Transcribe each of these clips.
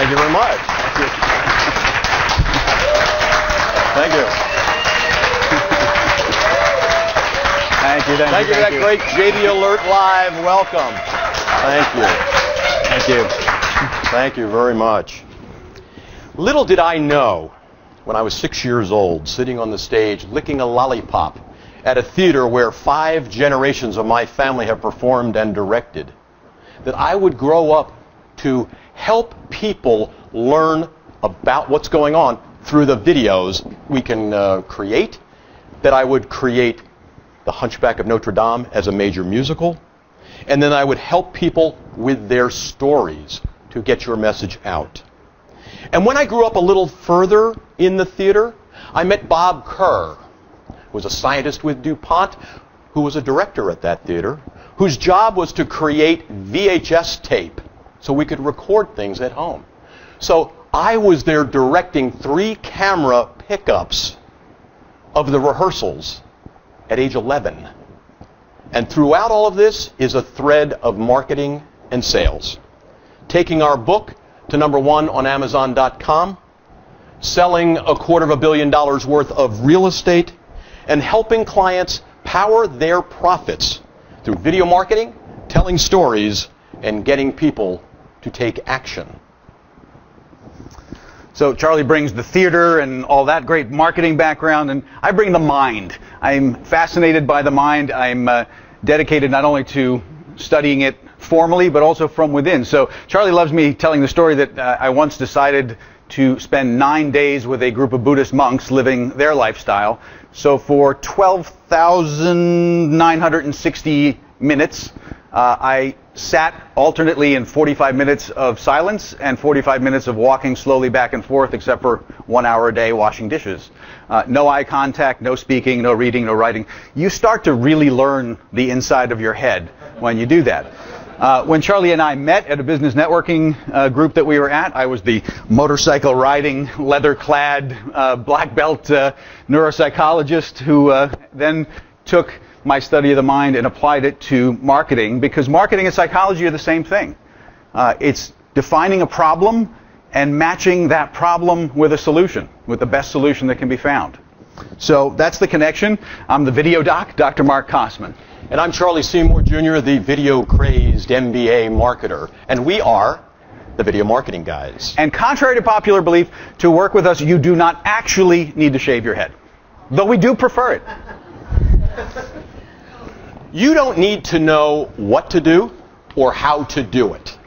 Thank you very much. Thank you. Thank you. Thank you for that great jvAlert Live welcome. Thank you. Thank you. Thank you very much. Little did I know when I was 6 years old, sitting on the stage, licking a lollipop at a theater where 5 generations of my family have performed and directed, that I would grow up to help people learn about what's going on through the videos we can create, that I would create The Hunchback of Notre Dame as a major musical, and then I would help people with their stories to get your message out. And when I grew up a little further in the theater, I met Bob Kerr, who was a scientist with DuPont, who was a director at that theater, whose job was to create VHS tape so we could record things at home. So I was there directing 3 camera pickups of the rehearsals at age 11. And throughout all of this is a thread of marketing and sales. Taking our book to #1 on Amazon.com, selling $250 million worth of real estate, and helping clients power their profits through video marketing, telling stories, and getting people to take action. So Charlie brings the theater and all that great marketing background, and I bring the mind. I'm fascinated by the mind. I'm dedicated not only to studying it formally, but also from within. So Charlie loves me telling the story that I once decided to spend 9 days with a group of Buddhist monks living their lifestyle. So for 12,960 minutes, I sat alternately in 45 minutes of silence and 45 minutes of walking slowly back and forth, except for 1 hour a day washing dishes. No eye contact, no speaking, no reading, no writing. You start to really learn the inside of your head when you do that. When Charlie and I met at a business networking group that we were at, I was the motorcycle riding, leather-clad, black belt neuropsychologist who then took my study of the mind and applied it to marketing, because marketing and psychology are the same thing. It's defining a problem and matching that problem with a solution, with the best solution that can be found. So that's the connection. I'm the video doc, Dr. Marc Kossmann. And I'm Charlie Seymour, Jr., the video-crazed MBA marketer. And we are the Video Marketing Guys. And contrary to popular belief, to work with us, you do not actually need to shave your head, though we do prefer it. You don't need to know what to do or how to do it.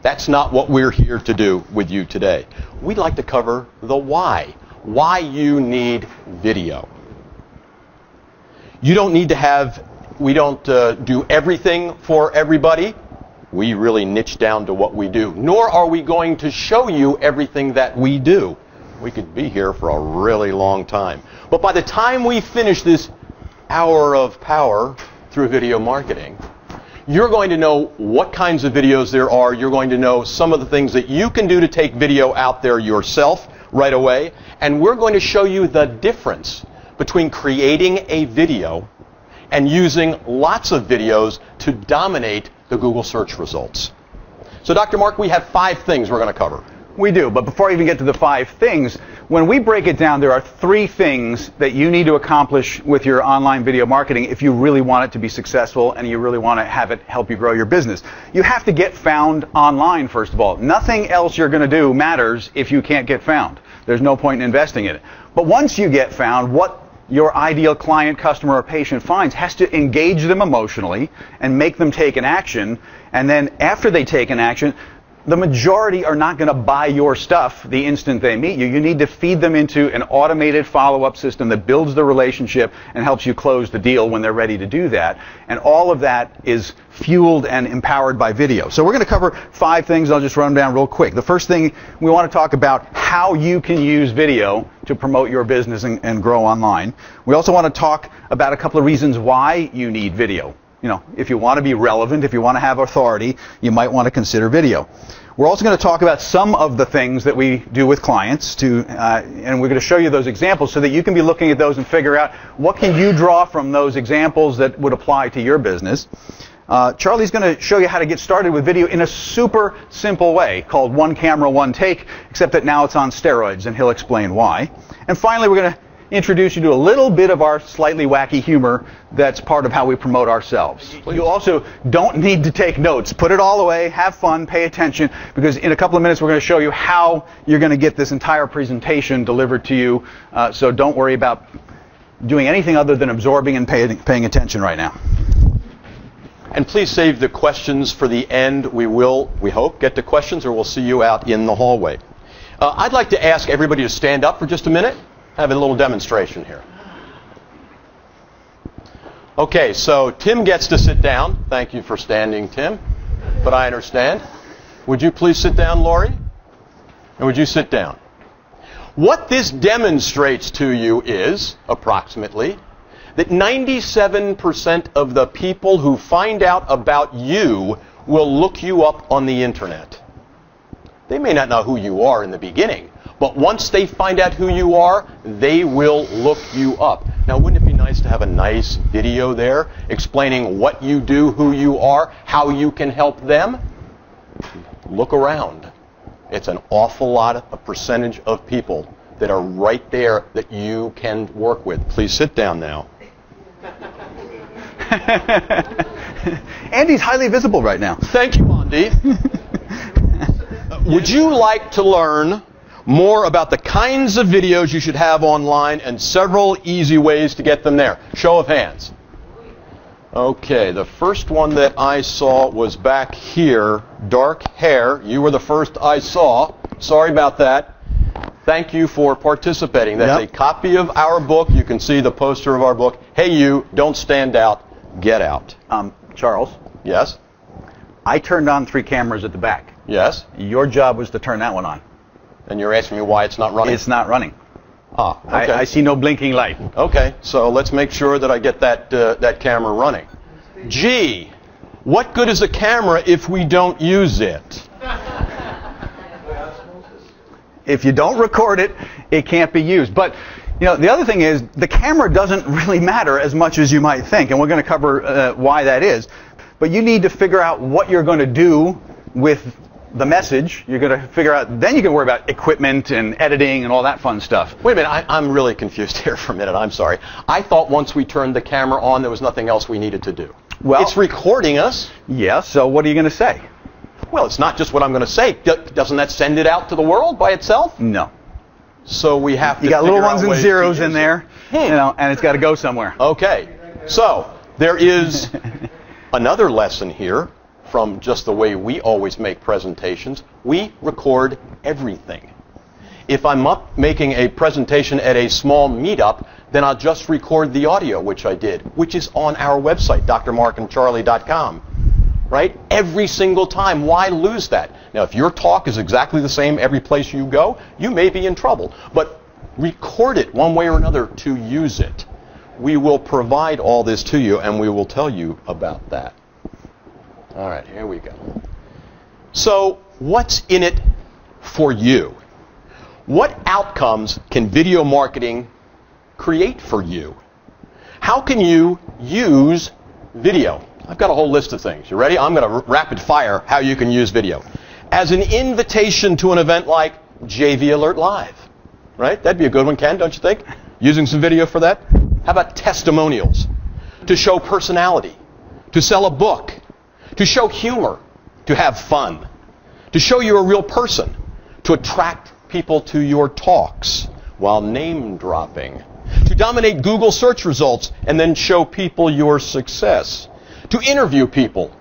That's not what we're here to do with you today. We'd like to cover the why. Why you need video. You don't need to have, we don't do everything for everybody. We really niche down to what we do. Nor are we going to show you everything that we do. We could be here for a really long time. But by the time we finish this hour of power through video marketing, you're going to know what kinds of videos there are. You're going to know some of the things that you can do to take video out there yourself right away. And we're going to show you the difference between creating a video and using lots of videos to dominate the Google search results. So Dr. Marc, we have 5 things we're going to cover. We do, but before I even get to the 5 things, when we break it down, there are 3 things that you need to accomplish with your online video marketing if you really want it to be successful and you really want to have it help you grow your business. You have to get found online, first of all. Nothing else you're going to do matters if you can't get found. There's no point in investing in it. But once you get found, what your ideal client, customer, or patient finds has to engage them emotionally and make them take an action. And then after they take an action, the majority are not going to buy your stuff the instant they meet you. You need to feed them into an automated follow-up system that builds the relationship and helps you close the deal when they're ready to do that. And all of that is fueled and empowered by video. So we're going to cover 5 things. I'll just run them down real quick. The first thing, we want to talk about how you can use video to promote your business and grow online. We also want to talk about a couple of reasons why you need video. You know, if you want to be relevant, if you want to have authority, you might want to consider video. We're also going to talk about some of the things that we do with clients, and we're going to show you those examples so that you can be looking at those and figure out what can you draw from those examples that would apply to your business. Charlie's going to show you how to get started with video in a super simple way called one camera, one take, except that now it's on steroids, and he'll explain why. And finally, we're going to introduce you to a little bit of our slightly wacky humor that's part of how we promote ourselves. You also don't need to take notes. Put it all away, have fun, pay attention, because in a couple of minutes we're going to show you how you're going to get this entire presentation delivered to you. So don't worry about doing anything other than absorbing and paying attention right now. And please save the questions for the end. We will, we hope, get to questions, or we'll see you out in the hallway. I'd like to ask everybody to stand up for just a minute. Have a little demonstration here. Okay, so Tim gets to sit down. Thank you for standing, Tim. But I understand. Would you please sit down, Lori? And would you sit down? What this demonstrates to you is, approximately, that 97% of the people who find out about you will look you up on the internet. They may not know who you are in the beginning, but once they find out who you are, they will look you up. Now, wouldn't it be nice to have a nice video there explaining what you do, who you are, how you can help them? Look around. It's an awful lot, a percentage of people that are right there that you can work with. Please sit down now. Andy's highly visible right now. Thank you, Andy. Would you like to learn more about the kinds of videos you should have online and several easy ways to get them there? Show of hands. Okay, the first one that I saw was back here. Dark hair. You were the first I saw. Sorry about that. Thank you for participating. That's a copy of our book. You can see the poster of our book. Hey, you, don't stand out. Get out. Charles? Yes? I turned on 3 cameras at the back. Yes? Your job was to turn that one on. And you're asking me why it's not running? It's not running. Ah, okay. I see no blinking light. Okay, so let's make sure that I get that camera running. Gee, what good is a camera if we don't use it? If you don't record it, it can't be used. But you know, the other thing is the camera doesn't really matter as much as you might think, and we're going to cover why that is. But you need to figure out what you're going to do with the message. You're going to figure out, then you can worry about equipment and editing and all that fun stuff. Wait a minute, I'm really confused here for a minute. I'm sorry. I thought once we turned the camera on, there was nothing else we needed to do. Well, it's recording us. Yeah, so what are you going to say? Well, it's not just what I'm going to say. Doesn't that send it out to the world by itself? No. So we have to. You got little ones and zeros in there, you know, and it's got to go somewhere. Okay. So there is another lesson here from just the way we always make presentations. We record everything. If I'm up making a presentation at a small meetup, then I'll just record the audio, which I did, which is on our website, drmarkandcharlie.com. Right? Every single time. Why lose that? Now, if your talk is exactly the same every place you go, you may be in trouble. But record it one way or another to use it. We will provide all this to you, and we will tell you about that. All right, here we go. So, what's in it for you? What outcomes can video marketing create for you? How can you use video? I've got a whole list of things. You ready? I'm going to rapid fire how you can use video. As an invitation to an event like jvAlert Live. Right? That'd be a good one, Ken, don't you think? Using some video for that? How about testimonials? To show personality. To sell a book. To show humor. To have fun. To show you're a real person. To attract people to your talks while name dropping. To dominate Google search results and then show people your success. To interview people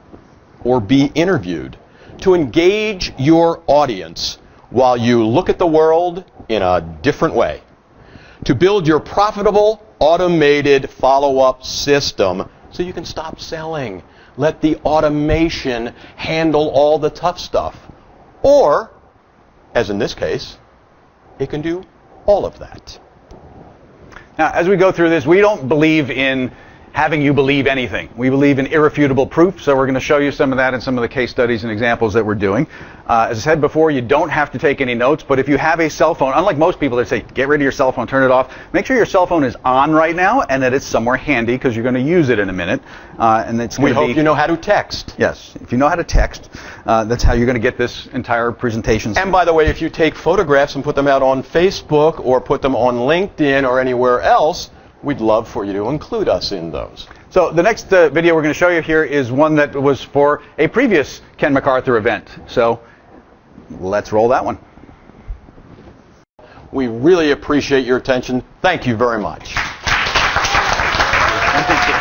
or be interviewed. To engage your audience while you look at the world in a different way. To build your profitable, automated follow-up system so you can stop selling. Let the automation handle all the tough stuff. Or, as in this case, it can do all of that. Now, as we go through this, we don't believe in having you believe anything. We believe in irrefutable proof, so we're going to show you some of that in some of the case studies and examples that we're doing. As I said before, you don't have to take any notes, but if you have a cell phone, unlike most people that say, get rid of your cell phone, turn it off, make sure your cell phone is on right now and that it's somewhere handy because you're going to use it in a minute. And it's We hope you know how to text. Yes, if you know how to text, that's how you're going to get this entire presentation. And by the way, if you take photographs and put them out on Facebook or put them on LinkedIn or anywhere else, we'd love for you to include us in those. So the next video we're going to show you here is one that was for a previous Ken McArthur event. So let's roll that one. We really appreciate your attention. Thank you very much. Thank you.